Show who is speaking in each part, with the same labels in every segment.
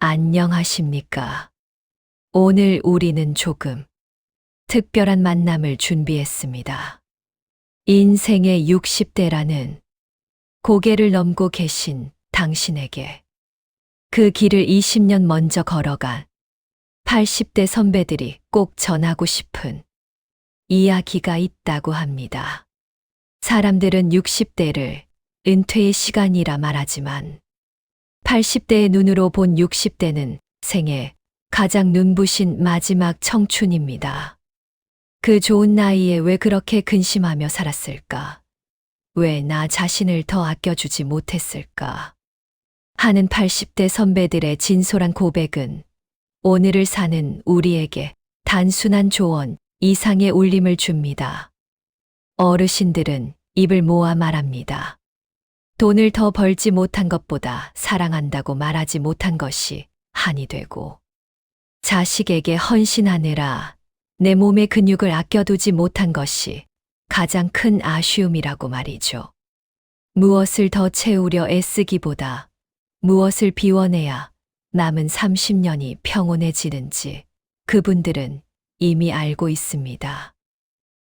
Speaker 1: 안녕하십니까. 오늘 우리는 조금 특별한 만남을 준비했습니다. 인생의 60대라는 고개를 넘고 계신 당신에게 그 길을 20년 먼저 걸어간 80대 선배들이 꼭 전하고 싶은 이야기가 있다고 합니다. 사람들은 60대를 은퇴의 시간이라 말하지만 80대의 눈으로 본 60대는 생애 가장 눈부신 마지막 청춘입니다. 그 좋은 나이에 왜 그렇게 근심하며 살았을까? 왜 나 자신을 더 아껴주지 못했을까? 하는 80대 선배들의 진솔한 고백은 오늘을 사는 우리에게 단순한 조언 이상의 울림을 줍니다. 어르신들은 입을 모아 말합니다. 돈을 더 벌지 못한 것보다 사랑한다고 말하지 못한 것이 한이 되고, 자식에게 헌신하느라 내 몸의 근육을 아껴두지 못한 것이 가장 큰 아쉬움이라고 말이죠. 무엇을 더 채우려 애쓰기보다 무엇을 비워내야 남은 30년이 평온해지는지 그분들은 이미 알고 있습니다.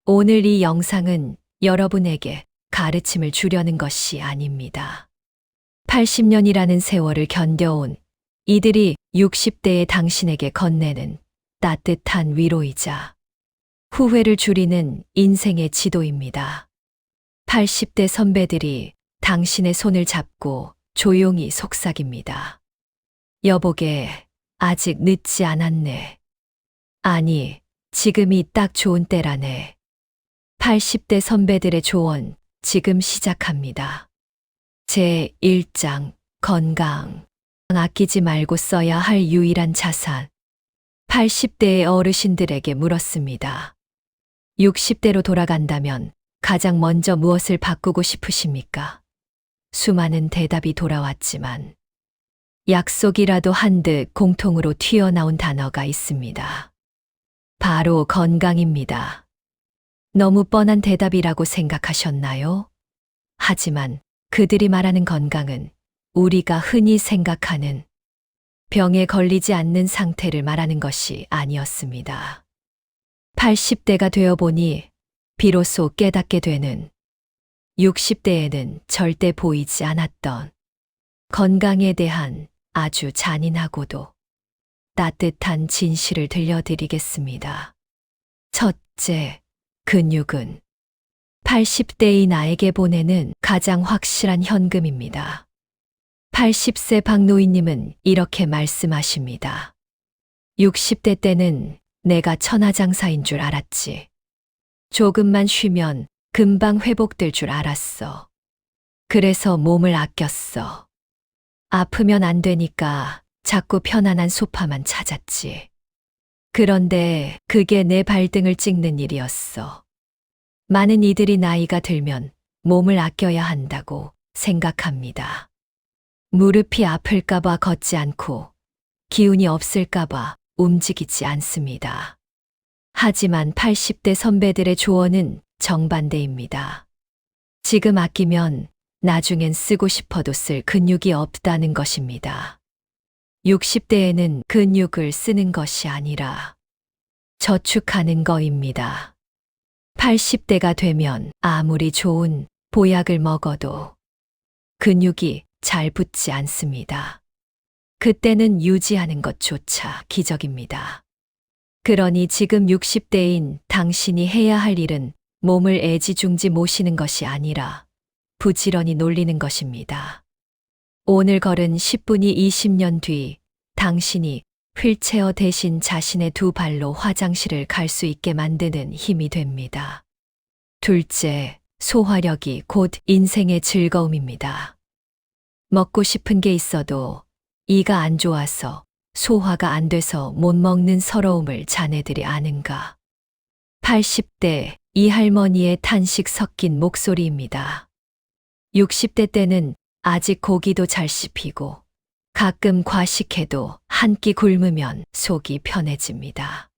Speaker 1: 오늘 이 영상은 여러분에게 가르침을 주려는 것이 아닙니다. 80년이라는 세월을 견뎌온 이들이 60대의 당신에게 건네는 따뜻한 위로이자 후회를 줄이는 인생의 지도입니다. 80대 선배들이 당신의 손을 잡고 조용히 속삭입니다. 여보게, 아직 늦지 않았네. 아니, 지금이 딱 좋은 때라네. 80대 선배들의 조언 지금 시작합니다. 제 1장 건강. 아끼지 말고 써야 할 유일한 자산. 80대의 어르신들에게 물었습니다. 60대로 돌아간다면 가장 먼저 무엇을 바꾸고 싶으십니까? 수많은 대답이 돌아왔지만 약속이라도 한 듯 공통으로 튀어나온 단어가 있습니다. 바로 건강입니다. 너무 뻔한 대답이라고 생각하셨나요? 하지만 그들이 말하는 건강은 우리가 흔히 생각하는 병에 걸리지 않는 상태를 말하는 것이 아니었습니다. 80대가 되어 보니 비로소 깨닫게 되는 60대에는 절대 보이지 않았던 건강에 대한 아주 잔인하고도 따뜻한 진실을 들려드리겠습니다. 첫째, 근육은 80대의 나에게 보내는 가장 확실한 현금입니다. 80세 박노인님은 이렇게 말씀하십니다. 60대 때는 내가 천하장사인 줄 알았지. 조금만 쉬면 금방 회복될 줄 알았어. 그래서 몸을 아꼈어. 아프면 안 되니까 자꾸 편안한 소파만 찾았지. 그런데 그게 내 발등을 찍는 일이었어. 많은 이들이 나이가 들면 몸을 아껴야 한다고 생각합니다. 무릎이 아플까봐 걷지 않고 기운이 없을까봐 움직이지 않습니다. 하지만 80대 선배들의 조언은 정반대입니다. 지금 아끼면 나중엔 쓰고 싶어도 쓸 근육이 없다는 것입니다. 60대에는 근육을 쓰는 것이 아니라 저축하는 거입니다. 80대가 되면 아무리 좋은 보약을 먹어도 근육이 잘 붙지 않습니다. 그때는 유지하는 것조차 기적입니다. 그러니 지금 60대인 당신이 해야 할 일은 몸을 애지중지 모시는 것이 아니라 부지런히 놀리는 것입니다. 오늘 걸은 10분이 20년 뒤 당신이 휠체어 대신 자신의 두 발로 화장실을 갈 수 있게 만드는 힘이 됩니다. 둘째, 소화력이 곧 인생의 즐거움입니다. 먹고 싶은 게 있어도 이가 안 좋아서 소화가 안 돼서 못 먹는 서러움을 자네들이 아는가? 80대 이 할머니의 탄식 섞인 목소리입니다. 60대 때는 아직 고기도 잘 씹히고 가끔 과식해도 한 끼 굶으면 속이 편해집니다.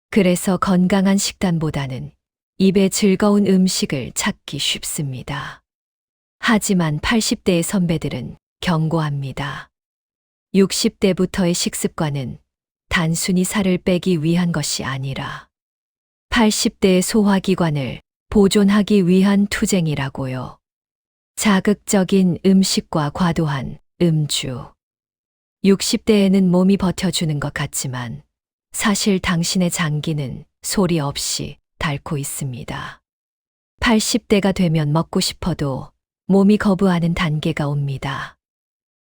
Speaker 1: 그래서 건강한 식단보다는 입에 즐거운 음식을 찾기 쉽습니다. 하지만 80대의 선배들은 경고합니다. 60대부터의 식습관은 단순히 살을 빼기 위한 것이 아니라 80대의 소화기관을 보존하기 위한 투쟁이라고요. 자극적인 음식과 과도한 음주. 60대에는 몸이 버텨주는 것 같지만 사실 당신의 장기는 소리 없이 닳고 있습니다. 80대가 되면 먹고 싶어도 몸이 거부하는 단계가 옵니다.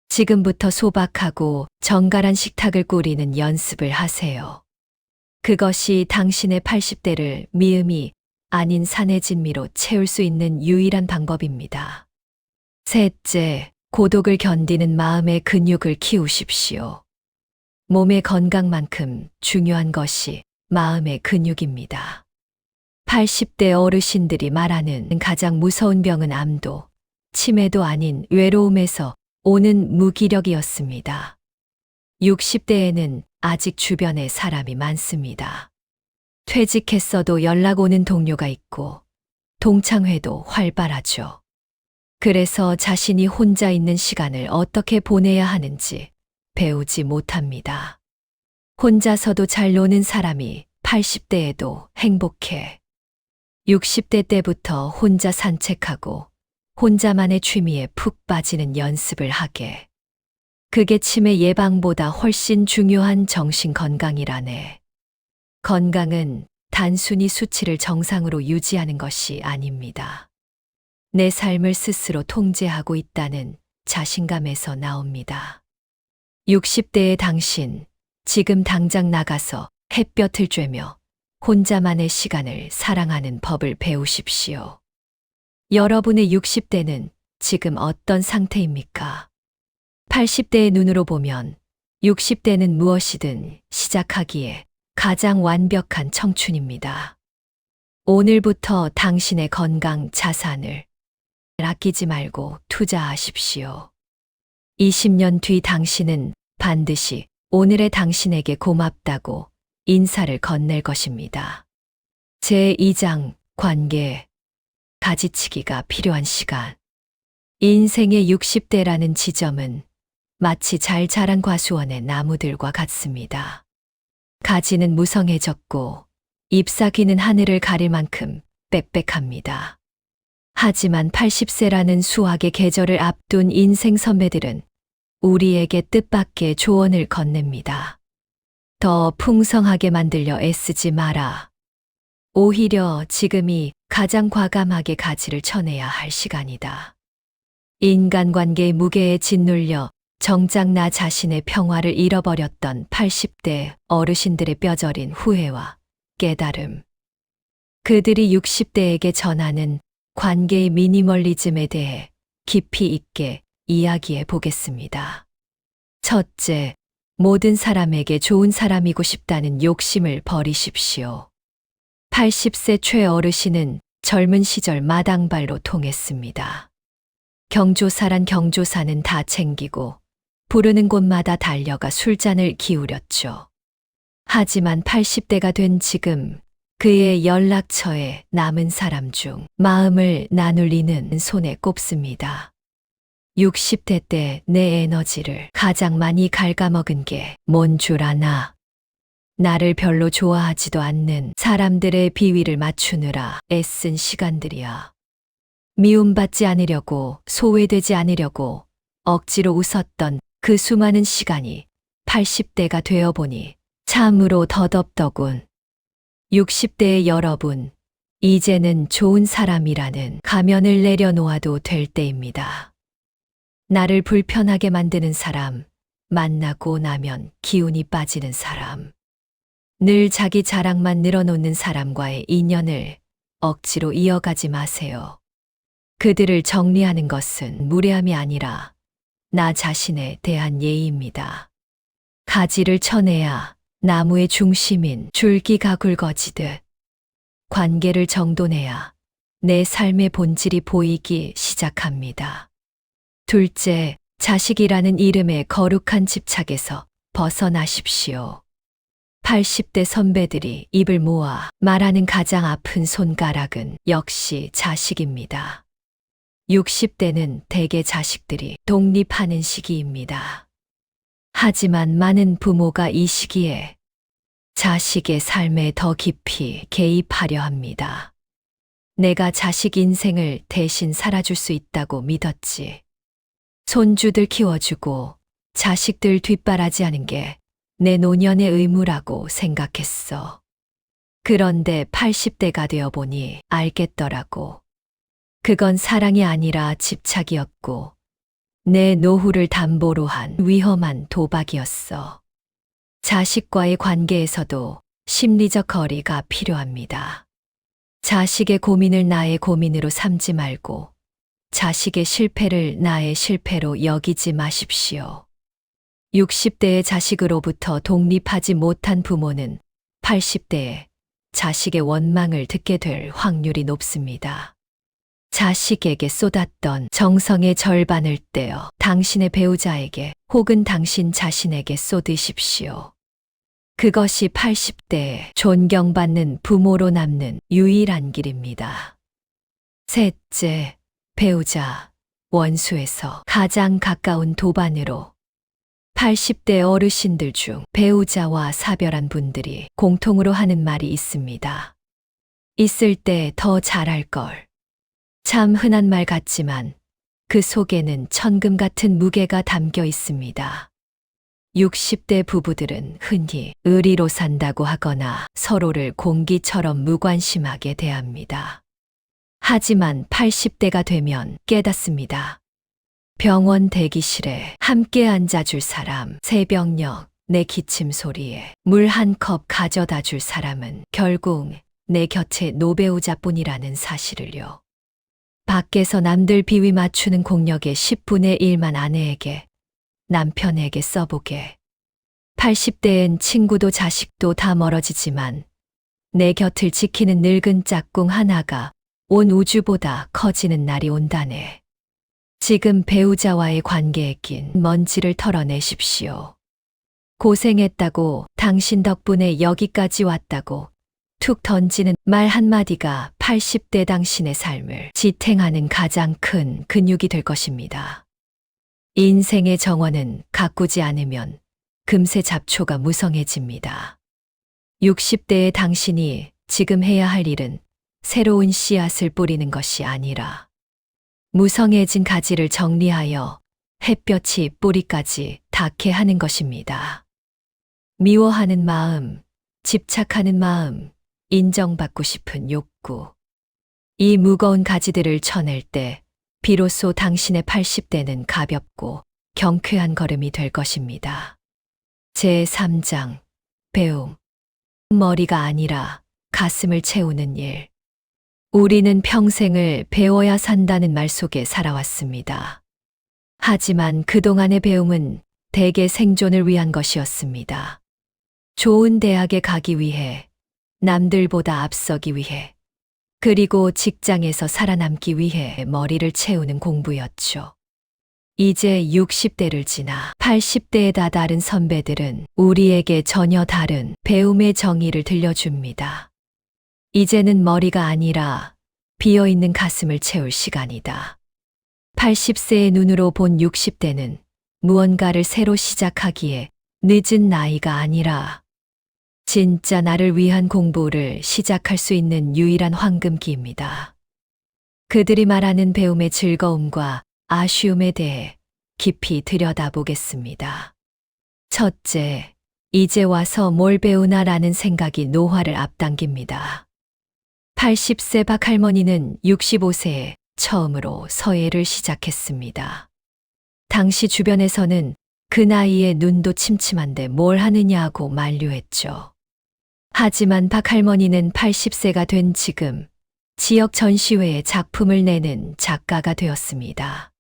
Speaker 1: 지금부터 소박하고 정갈한 식탁을 꾸리는 연습을 하세요. 그것이 당신의 80대를 미음이 아닌 산의 진미로 채울 수 있는 유일한 방법입니다. 셋째, 고독을 견디는 마음의 근육을 키우십시오. 몸의 건강만큼 중요한 것이 마음의 근육입니다. 80대 어르신들이 말하는 가장 무서운 병은 암도, 치매도 아닌 외로움에서 오는 무기력이었습니다. 60대에는 아직 주변에 사람이 많습니다. 퇴직했어도 연락 오는 동료가 있고 동창회도 활발하죠. 그래서 자신이 혼자 있는 시간을 어떻게 보내야 하는지 배우지 못합니다. 혼자서도 잘 노는 사람이 80대에도 행복해. 60대 때부터 혼자 산책하고 혼자만의 취미에 푹 빠지는 연습을 하게. 그게 치매 예방보다 훨씬 중요한 정신 건강이라네. 건강은 단순히 수치를 정상으로 유지하는 것이 아닙니다. 내 삶을 스스로 통제하고 있다는 자신감에서 나옵니다. 60대의 당신, 지금 당장 나가서 햇볕을 쬐며 혼자만의 시간을 사랑하는 법을 배우십시오. 여러분의 60대는 지금 어떤 상태입니까? 80대의 눈으로 보면 60대는 무엇이든 시작하기에 가장 완벽한 청춘입니다. 오늘부터 당신의 건강 자산을 아끼지 말고 투자하십시오. 20년 뒤 당신은 반드시 오늘의 당신에게 고맙다고 인사를 건넬 것입니다. 제2장 관계. 가지치기가 필요한 시간. 인생의 60대라는 지점은 마치 잘 자란 과수원의 나무들과 같습니다. 가지는 무성해졌고 잎사귀는 하늘을 가릴 만큼 빽빽합니다. 하지만 80세라는 수학의 계절을 앞둔 인생 선배들은 우리에게 뜻밖의 조언을 건넵니다. 더 풍성하게 만들려 애쓰지 마라. 오히려 지금이 가장 과감하게 가지를 쳐내야 할 시간이다. 인간관계의 무게에 짓눌려 정작 나 자신의 평화를 잃어버렸던 80대 어르신들의 뼈저린 후회와 깨달음. 그들이 60대에게 전하는 관계의 미니멀리즘에 대해 깊이 있게 이야기해 보겠습니다. 첫째, 모든 사람에게 좋은 사람이고 싶다는 욕심을 버리십시오. 80세 최어르신은 젊은 시절 마당발로 통했습니다. 경조사란 경조사는 다 챙기고 부르는 곳마다 달려가 술잔을 기울였죠. 하지만 80대가 된 지금 그의 연락처에 남은 사람 중 마음을 나눌 이는 손에 꼽습니다. 60대 때 내 에너지를 가장 많이 갉아먹은 게 뭔 줄 아나? 나를 별로 좋아하지도 않는 사람들의 비위를 맞추느라 애쓴 시간들이야. 미움받지 않으려고, 소외되지 않으려고 억지로 웃었던 그 수많은 시간이 80대가 되어보니 참으로 더덥더군. 60대의 여러분, 이제는 좋은 사람이라는 가면을 내려놓아도 될 때입니다. 나를 불편하게 만드는 사람, 만나고 나면 기운이 빠지는 사람, 늘 자기 자랑만 늘어놓는 사람과의 인연을 억지로 이어가지 마세요. 그들을 정리하는 것은 무례함이 아니라 나 자신에 대한 예의입니다. 가지를 쳐내야 나무의 중심인 줄기가 굵어지듯 관계를 정돈해야 내 삶의 본질이 보이기 시작합니다. 둘째, 자식이라는 이름의 거룩한 집착에서 벗어나십시오. 80대 선배들이 입을 모아 말하는 가장 아픈 손가락은 역시 자식입니다. 60대는 대개 자식들이 독립하는 시기입니다. 하지만 많은 부모가 이 시기에 자식의 삶에 더 깊이 개입하려 합니다. 내가 자식 인생을 대신 살아줄 수 있다고 믿었지. 손주들 키워주고 자식들 뒷바라지하는 게 내 노년의 의무라고 생각했어. 그런데 80대가 되어 보니 알겠더라고. 그건 사랑이 아니라 집착이었고 내 노후를 담보로 한 위험한 도박이었어. 자식과의 관계에서도 심리적 거리가 필요합니다. 자식의 고민을 나의 고민으로 삼지 말고 자식의 실패를 나의 실패로 여기지 마십시오. 60대의 자식으로부터 독립하지 못한 부모는 80대에 자식의 원망을 듣게 될 확률이 높습니다. 자식에게 쏟았던 정성의 절반을 떼어 당신의 배우자에게 혹은 당신 자신에게 쏟으십시오. 그것이 80대에 존경받는 부모로 남는 유일한 길입니다. 셋째, 배우자, 원수에서 가장 가까운 도반으로 80대 어르신들 중 배우자와 사별한 분들이 공통으로 하는 말이 있습니다. 있을 때 더 잘할 걸. 참 흔한 말 같지만 그 속에는 천금 같은 무게가 담겨 있습니다. 60대 부부들은 흔히 의리로 산다고 하거나 서로를 공기처럼 무관심하게 대합니다. 하지만 80대가 되면 깨닫습니다. 병원 대기실에 함께 앉아줄 사람, 새벽녘 내 기침 소리에 물 한 컵 가져다 줄 사람은 결국 내 곁의 노배우자뿐이라는 사실을요. 밖에서 남들 비위 맞추는 공력의 10분의 1만 아내에게, 남편에게 써보게. 80대엔 친구도 자식도 다 멀어지지만 내 곁을 지키는 늙은 짝꿍 하나가 온 우주보다 커지는 날이 온다네. 지금 배우자와의 관계에 낀 먼지를 털어내십시오. 고생했다고, 당신 덕분에 여기까지 왔다고 툭 던지는 말 한마디가 80대 당신의 삶을 지탱하는 가장 큰 근육이 될 것입니다. 인생의 정원은 가꾸지 않으면 금세 잡초가 무성해집니다. 60대의 당신이 지금 해야 할 일은 새로운 씨앗을 뿌리는 것이 아니라 무성해진 가지를 정리하여 햇볕이 뿌리까지 닿게 하는 것입니다. 미워하는 마음, 집착하는 마음, 인정받고 싶은 욕구. 이 무거운 가지들을 쳐낼 때 비로소 당신의 80대는 가볍고 경쾌한 걸음이 될 것입니다. 제3장, 배움. 머리가 아니라 가슴을 채우는 일. 우리는 평생을 배워야 산다는 말 속에 살아왔습니다. 하지만 그동안의 배움은 대개 생존을 위한 것이었습니다. 좋은 대학에 가기 위해, 남들보다 앞서기 위해, 그리고 직장에서 살아남기 위해 머리를 채우는 공부였죠. 이제 60대를 지나 80대에 다다른 선배들은 우리에게 전혀 다른 배움의 정의를 들려줍니다. 이제는 머리가 아니라 비어있는 가슴을 채울 시간이다. 80세의 눈으로 본 60대는 무언가를 새로 시작하기에 늦은 나이가 아니라 진짜 나를 위한 공부를 시작할 수 있는 유일한 황금기입니다. 그들이 말하는 배움의 즐거움과 아쉬움에 대해 깊이 들여다보겠습니다. 첫째, 이제 와서 뭘 배우나라는 생각이 노화를 앞당깁니다. 80세 박할머니는 65세에 처음으로 서예를 시작했습니다. 당시 주변에서는 그 나이에 눈도 침침한데 뭘 하느냐고 만류했죠. 하지만 박할머니는 80세가 된 지금 지역 전시회에 작품을 내는 작가가 되었습니다.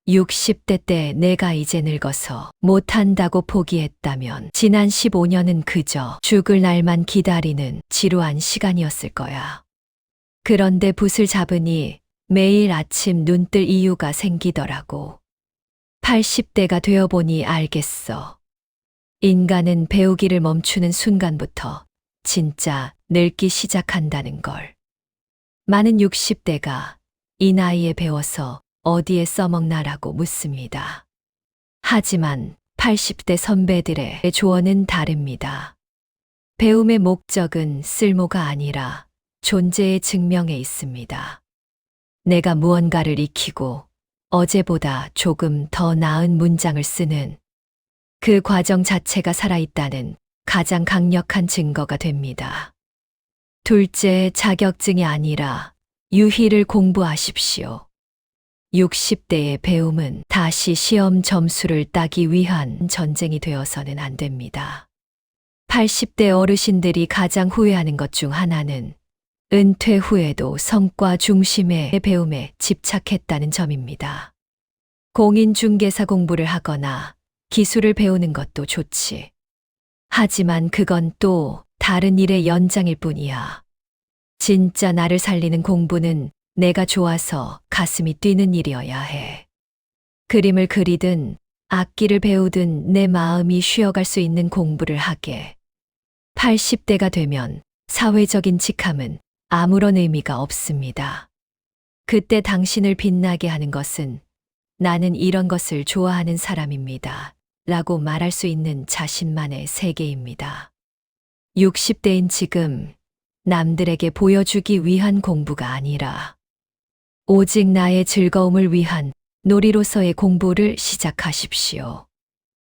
Speaker 1: 60대 때 내가 이제 늙어서 못한다고 포기했다면 지난 15년은 그저 죽을 날만 기다리는 지루한 시간이었을 거야. 그런데 붓을 잡으니 매일 아침 눈 뜰 이유가 생기더라고. 80대가 되어보니 알겠어. 인간은 배우기를 멈추는 순간부터 진짜 늙기 시작한다는 걸. 많은 60대가 이 나이에 배워서 어디에 써먹나라고 묻습니다. 하지만 80대 선배들의 조언은 다릅니다. 배움의 목적은 쓸모가 아니라 존재의 증명에 있습니다. 내가 무언가를 익히고 어제보다 조금 더 나은 문장을 쓰는 그 과정 자체가 살아있다는 가장 강력한 증거가 됩니다. 둘째, 자격증이 아니라 유희를 공부하십시오. 60대의 배움은 다시 시험 점수를 따기 위한 전쟁이 되어서는 안 됩니다. 80대 어르신들이 가장 후회하는 것 중 하나는 은퇴 후에도 성과 중심의 배움에 집착했다는 점입니다. 공인중개사 공부를 하거나 기술을 배우는 것도 좋지. 하지만 그건 또 다른 일의 연장일 뿐이야. 진짜 나를 살리는 공부는 내가 좋아서 가슴이 뛰는 일이어야 해. 그림을 그리든 악기를 배우든 내 마음이 쉬어갈 수 있는 공부를 하게. 80대가 되면 사회적인 직함은 아무런 의미가 없습니다. 그때 당신을 빛나게 하는 것은 나는 이런 것을 좋아하는 사람입니다. 라고 말할 수 있는 자신만의 세계입니다. 60대인 지금 남들에게 보여주기 위한 공부가 아니라 오직 나의 즐거움을 위한 놀이로서의 공부를 시작하십시오.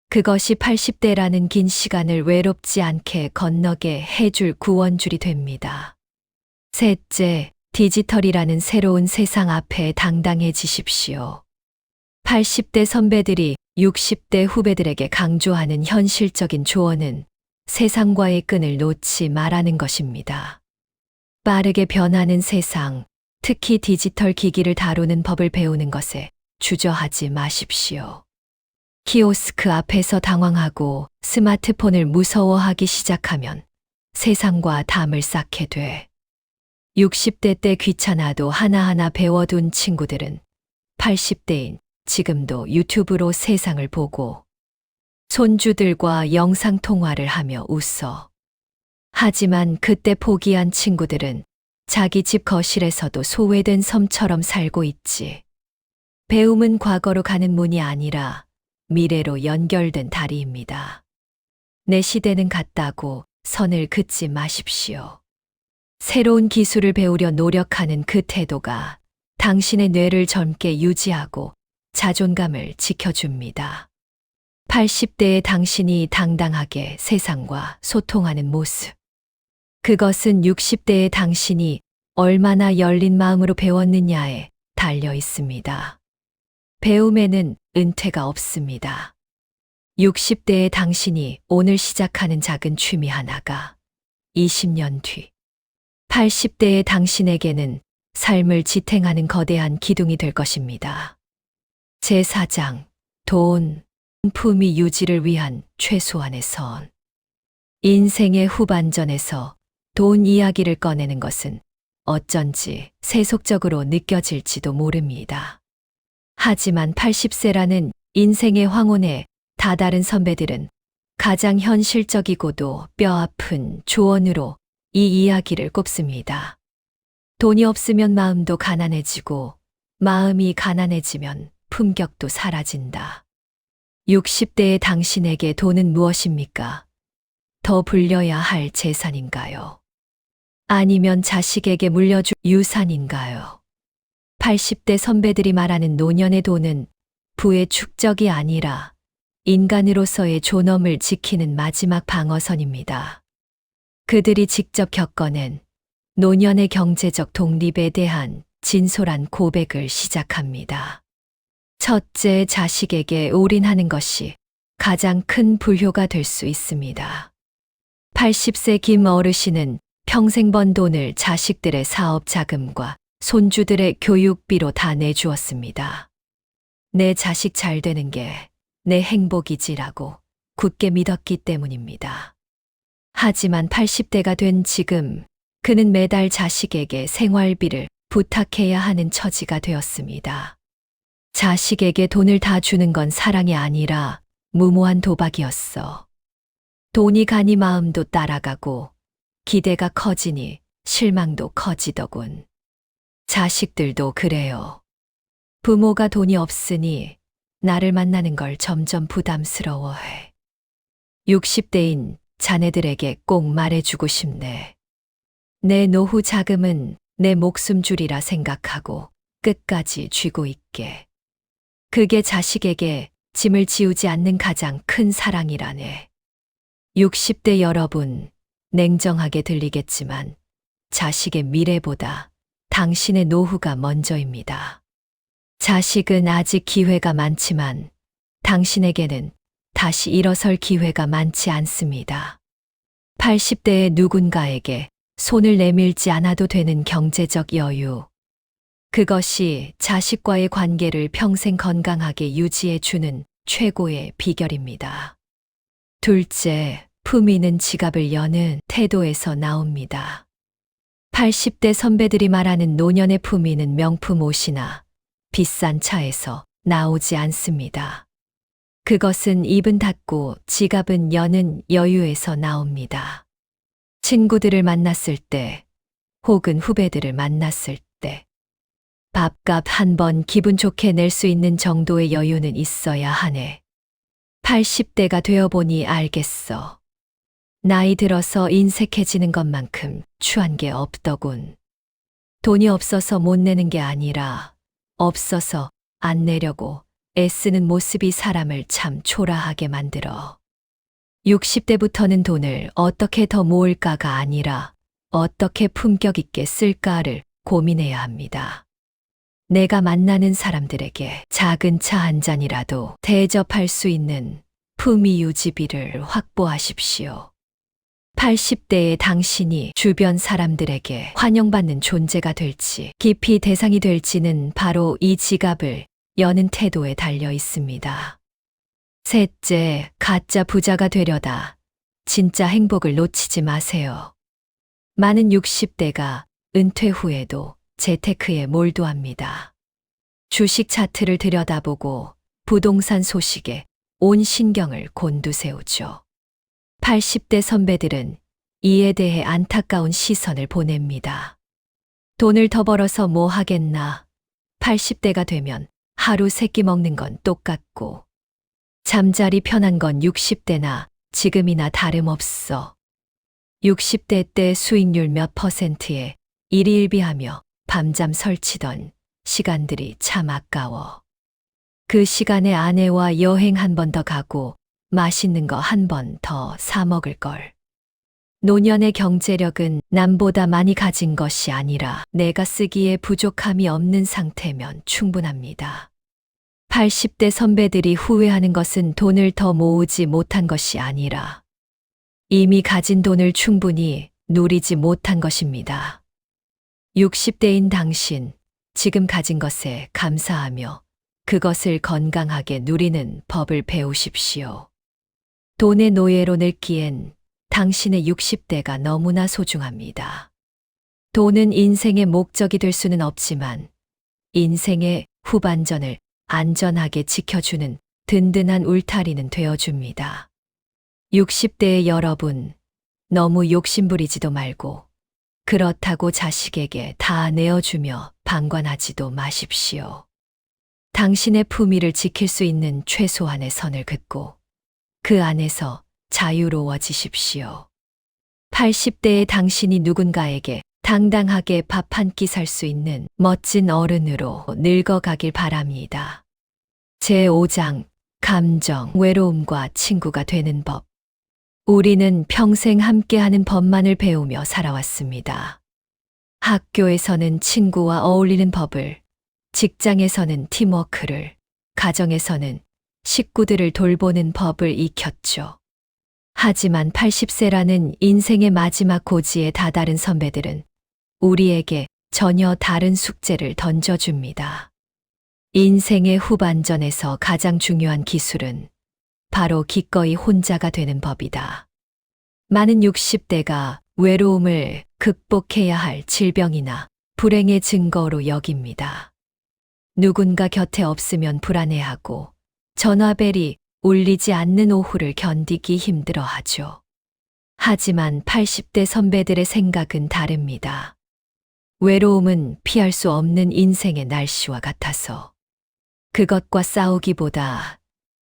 Speaker 1: 그것이 80대라는 긴 시간을 외롭지 않게 건너게 해줄 구원줄이 됩니다. 셋째, 디지털이라는 새로운 세상 앞에 당당해지십시오. 80대 선배들이 60대 후배들에게 강조하는 현실적인 조언은 세상과의 끈을 놓지 말라는 것입니다. 빠르게 변하는 세상, 특히 디지털 기기를 다루는 법을 배우는 것에 주저하지 마십시오. 키오스크 앞에서 당황하고 스마트폰을 무서워하기 시작하면 세상과 담을 쌓게 돼. 60대 때 귀찮아도 하나하나 배워둔 친구들은 80대인 지금도 유튜브로 세상을 보고 손주들과 영상통화를 하며 웃어. 하지만 그때 포기한 친구들은 자기 집 거실에서도 소외된 섬처럼 살고 있지. 배움은 과거로 가는 문이 아니라 미래로 연결된 다리입니다. 내 시대는 같다고 선을 긋지 마십시오. 새로운 기술을 배우려 노력하는 그 태도가 당신의 뇌를 젊게 유지하고 자존감을 지켜줍니다. 80대의 당신이 당당하게 세상과 소통하는 모습. 그것은 60대의 당신이 얼마나 열린 마음으로 배웠느냐에 달려 있습니다. 배움에는 은퇴가 없습니다. 60대의 당신이 오늘 시작하는 작은 취미 하나가 20년 뒤 80대의 당신에게는 삶을 지탱하는 거대한 기둥이 될 것입니다. 제4장, 돈, 품위 유지를 위한 최소한의 선. 인생의 후반전에서 돈 이야기를 꺼내는 것은 어쩐지 세속적으로 느껴질지도 모릅니다. 하지만 80세라는 인생의 황혼에 다다른 선배들은 가장 현실적이고도 뼈아픈 조언으로 이 이야기를 꼽습니다. 돈이 없으면 마음도 가난해지고 마음이 가난해지면 품격도 사라진다. 60대의 당신에게 돈은 무엇입니까? 더 불려야 할 재산인가요? 아니면 자식에게 물려줄 유산인가요? 80대 선배들이 말하는 노년의 돈은 부의 축적이 아니라 인간으로서의 존엄을 지키는 마지막 방어선입니다. 그들이 직접 겪어낸 노년의 경제적 독립에 대한 진솔한 고백을 시작합니다. 첫째, 자식에게 올인하는 것이 가장 큰 불효가 될 수 있습니다. 80세 김 어르신은 평생 번 돈을 자식들의 사업 자금과 손주들의 교육비로 다 내주었습니다. 내 자식 잘 되는 게 내 행복이지라고 굳게 믿었기 때문입니다. 하지만 80대가 된 지금 그는 매달 자식에게 생활비를 부탁해야 하는 처지가 되었습니다. 자식에게 돈을 다 주는 건 사랑이 아니라 무모한 도박이었어. 돈이 가니 마음도 따라가고 기대가 커지니 실망도 커지더군. 자식들도 그래요. 부모가 돈이 없으니 나를 만나는 걸 점점 부담스러워해. 60대인 자네들에게 꼭 말해주고 싶네. 내 노후 자금은 내 목숨줄이라 생각하고 끝까지 쥐고 있게. 그게 자식에게 짐을 지우지 않는 가장 큰 사랑이라네. 60대 여러분, 냉정하게 들리겠지만 자식의 미래보다 당신의 노후가 먼저입니다. 자식은 아직 기회가 많지만 당신에게는 다시 일어설 기회가 많지 않습니다. 80대의 누군가에게 손을 내밀지 않아도 되는 경제적 여유. 그것이 자식과의 관계를 평생 건강하게 유지해 주는 최고의 비결입니다. 둘째, 품위 있는 지갑을 여는 태도에서 나옵니다. 80대 선배들이 말하는 노년의 품위는 명품 옷이나 비싼 차에서 나오지 않습니다. 그것은 입은 닫고 지갑은 여는 여유에서 나옵니다. 친구들을 만났을 때, 혹은 후배들을 만났을 때, 밥값 한 번 기분 좋게 낼 수 있는 정도의 여유는 있어야 하네. 80대가 되어보니 알겠어. 나이 들어서 인색해지는 것만큼 추한 게 없더군. 돈이 없어서 못 내는 게 아니라 없어서 안 내려고 애쓰는 모습이 사람을 참 초라하게 만들어. 60대부터는 돈을 어떻게 더 모을까가 아니라 어떻게 품격 있게 쓸까를 고민해야 합니다. 내가 만나는 사람들에게 작은 차 한 잔이라도 대접할 수 있는 품위 유지비를 확보하십시오. 80대의 당신이 주변 사람들에게 환영받는 존재가 될지, 깊이 대상이 될지는 바로 이 지갑을 여는 태도에 달려 있습니다. 셋째, 가짜 부자가 되려다 진짜 행복을 놓치지 마세요. 많은 60대가 은퇴 후에도 재테크에 몰두합니다. 주식 차트를 들여다보고 부동산 소식에 온 신경을 곤두세우죠. 80대 선배들은 이에 대해 안타까운 시선을 보냅니다. 돈을 더 벌어서 뭐 하겠나. 80대가 되면 하루 세끼 먹는 건 똑같고 잠자리 편한 건 60대나 지금이나 다름없어. 60대 때 수익률 몇 %에 일희일비하며 밤잠 설치던 시간들이 참 아까워. 그 시간에 아내와 여행 한 번 더 가고 맛있는 거 한 번 더 사 먹을 걸. 노년의 경제력은 남보다 많이 가진 것이 아니라 내가 쓰기에 부족함이 없는 상태면 충분합니다. 80대 선배들이 후회하는 것은 돈을 더 모으지 못한 것이 아니라 이미 가진 돈을 충분히 누리지 못한 것입니다. 60대인 당신, 지금 가진 것에 감사하며 그것을 건강하게 누리는 법을 배우십시오. 돈의 노예로 늙기엔 당신의 60대가 너무나 소중합니다. 돈은 인생의 목적이 될 수는 없지만 인생의 후반전을 안전하게 지켜주는 든든한 울타리는 되어줍니다. 60대의 여러분, 너무 욕심부리지도 말고 그렇다고 자식에게 다 내어주며 방관하지도 마십시오. 당신의 품위를 지킬 수 있는 최소한의 선을 긋고 그 안에서 자유로워지십시오. 80대의 당신이 누군가에게 당당하게 밥 한 끼 살 수 있는 멋진 어른으로 늙어가길 바랍니다. 제5장, 감정, 외로움과 친구가 되는 법. 우리는 평생 함께하는 법만을 배우며 살아왔습니다. 학교에서는 친구와 어울리는 법을, 직장에서는 팀워크를, 가정에서는 식구들을 돌보는 법을 익혔죠. 하지만 80세라는 인생의 마지막 고지에 다다른 선배들은 우리에게 전혀 다른 숙제를 던져줍니다. 인생의 후반전에서 가장 중요한 기술은 바로 기꺼이 혼자가 되는 법이다. 많은 60대가 외로움을 극복해야 할 질병이나 불행의 증거로 여깁니다. 누군가 곁에 없으면 불안해하고 전화벨이 울리지 않는 오후를 견디기 힘들어하죠. 하지만 80대 선배들의 생각은 다릅니다. 외로움은 피할 수 없는 인생의 날씨와 같아서 그것과 싸우기보다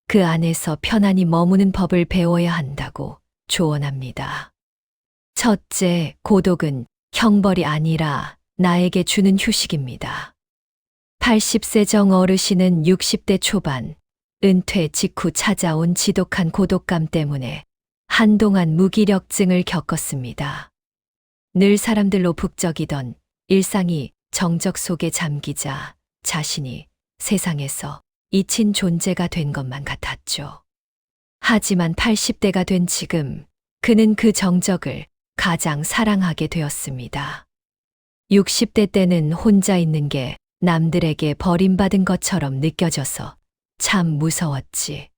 Speaker 1: 그 안에서 편안히 머무는 법을 배워야 한다고 조언합니다. 첫째, 고독은 형벌이 아니라 나에게 주는 휴식입니다. 80세 정 어르신은 60대 초반, 은퇴 직후 찾아온 지독한 고독감 때문에 한동안 무기력증을 겪었습니다. 늘 사람들로 북적이던 일상이 정적 속에 잠기자 자신이 세상에서 잊힌 존재가 된 것만 같았죠. 하지만 80대가 된 지금 그는 그 정적을 가장 사랑하게 되었습니다. 60대 때는 혼자 있는 게 남들에게 버림받은 것처럼 느껴져서 참 무서웠지.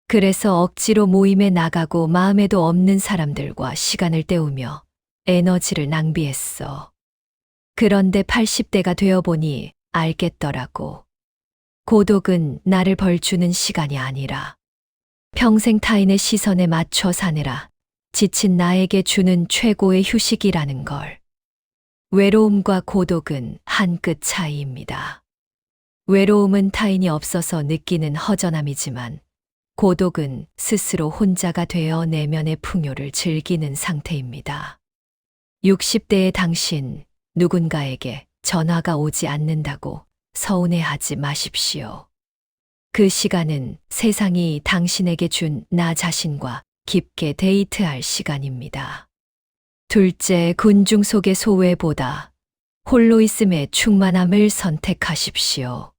Speaker 1: 그래서 억지로 모임에 나가고 마음에도 없는 사람들과 시간을 때우며 에너지를 낭비했어. 그런데 80대가 되어보니 알겠더라고. 고독은 나를 벌주는 시간이 아니라 평생 타인의 시선에 맞춰 사느라 지친 나에게 주는 최고의 휴식이라는 걸. 외로움과 고독은 한 끗 차이입니다. 외로움은 타인이 없어서 느끼는 허전함이지만 고독은 스스로 혼자가 되어 내면의 풍요를 즐기는 상태입니다. 60대의 당신, 누군가에게 전화가 오지 않는다고 서운해하지 마십시오. 그 시간은 세상이 당신에게 준 나 자신과 깊게 데이트할 시간입니다. 둘째, 군중 속의 소외보다 홀로 있음의 충만함을 선택하십시오.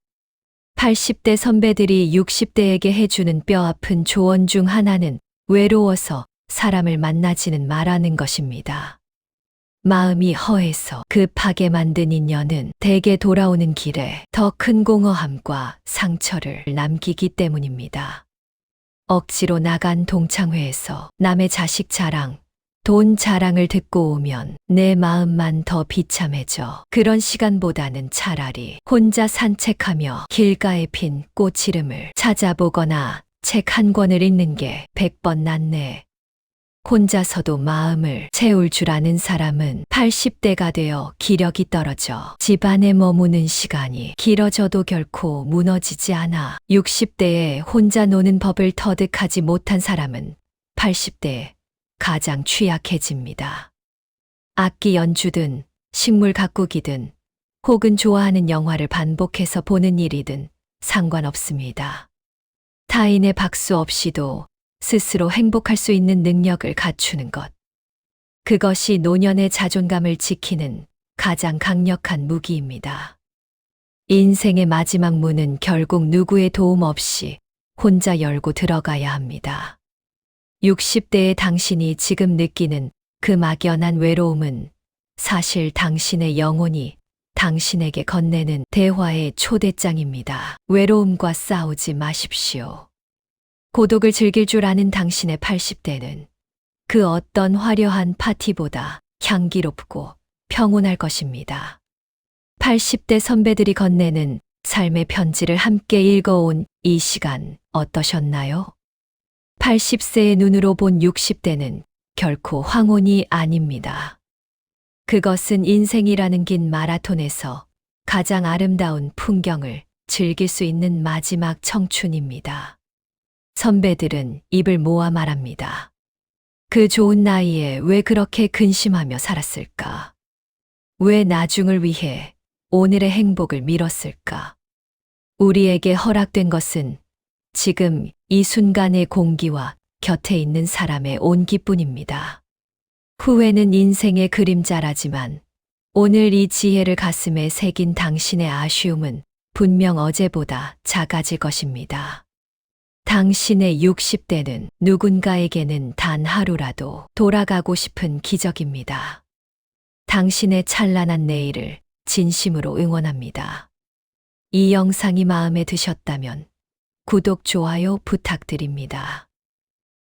Speaker 1: 80대 선배들이 60대에게 해주는 뼈아픈 조언 중 하나는 외로워서 사람을 만나지는 말라는 것입니다. 마음이 허해서 급하게 만든 인연은 대개 돌아오는 길에 더 큰 공허함과 상처를 남기기 때문입니다. 억지로 나간 동창회에서 남의 자식 자랑, 돈 자랑을 듣고 오면 내 마음만 더 비참해져. 그런 시간보다는 차라리 혼자 산책하며 길가에 핀 꽃 이름을 찾아보거나 책 한 권을 읽는 게 100번 낫네. 혼자서도 마음을 채울 줄 아는 사람은 80대가 되어 기력이 떨어져 집안에 머무는 시간이 길어져도 결코 무너지지 않아. 60대에 혼자 노는 법을 터득하지 못한 사람은 80대에 가장 취약해집니다. 악기 연주든 식물 가꾸기든 혹은 좋아하는 영화를 반복해서 보는 일이든 상관없습니다. 타인의 박수 없이도 스스로 행복할 수 있는 능력을 갖추는 것. 그것이 노년의 자존감을 지키는 가장 강력한 무기입니다. 인생의 마지막 문은 결국 누구의 도움 없이 혼자 열고 들어가야 합니다. 60대의 당신이 지금 느끼는 그 막연한 외로움은 사실 당신의 영혼이 당신에게 건네는 대화의 초대장입니다. 외로움과 싸우지 마십시오. 고독을 즐길 줄 아는 당신의 80대는 그 어떤 화려한 파티보다 향기롭고 평온할 것입니다. 80대 선배들이 건네는 삶의 편지를 함께 읽어온 이 시간 어떠셨나요? 80세의 눈으로 본 60대는 결코 황혼이 아닙니다. 그것은 인생이라는 긴 마라톤에서 가장 아름다운 풍경을 즐길 수 있는 마지막 청춘입니다. 선배들은 입을 모아 말합니다. 그 좋은 나이에 왜 그렇게 근심하며 살았을까? 왜 나중을 위해 오늘의 행복을 미뤘을까? 우리에게 허락된 것은 지금 이 순간의 공기와 곁에 있는 사람의 온기뿐입니다. 후회는 인생의 그림자라지만 오늘 이 지혜를 가슴에 새긴 당신의 아쉬움은 분명 어제보다 작아질 것입니다. 당신의 60대는 누군가에게는 단 하루라도 돌아가고 싶은 기적입니다. 당신의 찬란한 내일을 진심으로 응원합니다. 이 영상이 마음에 드셨다면 구독, 좋아요 부탁드립니다.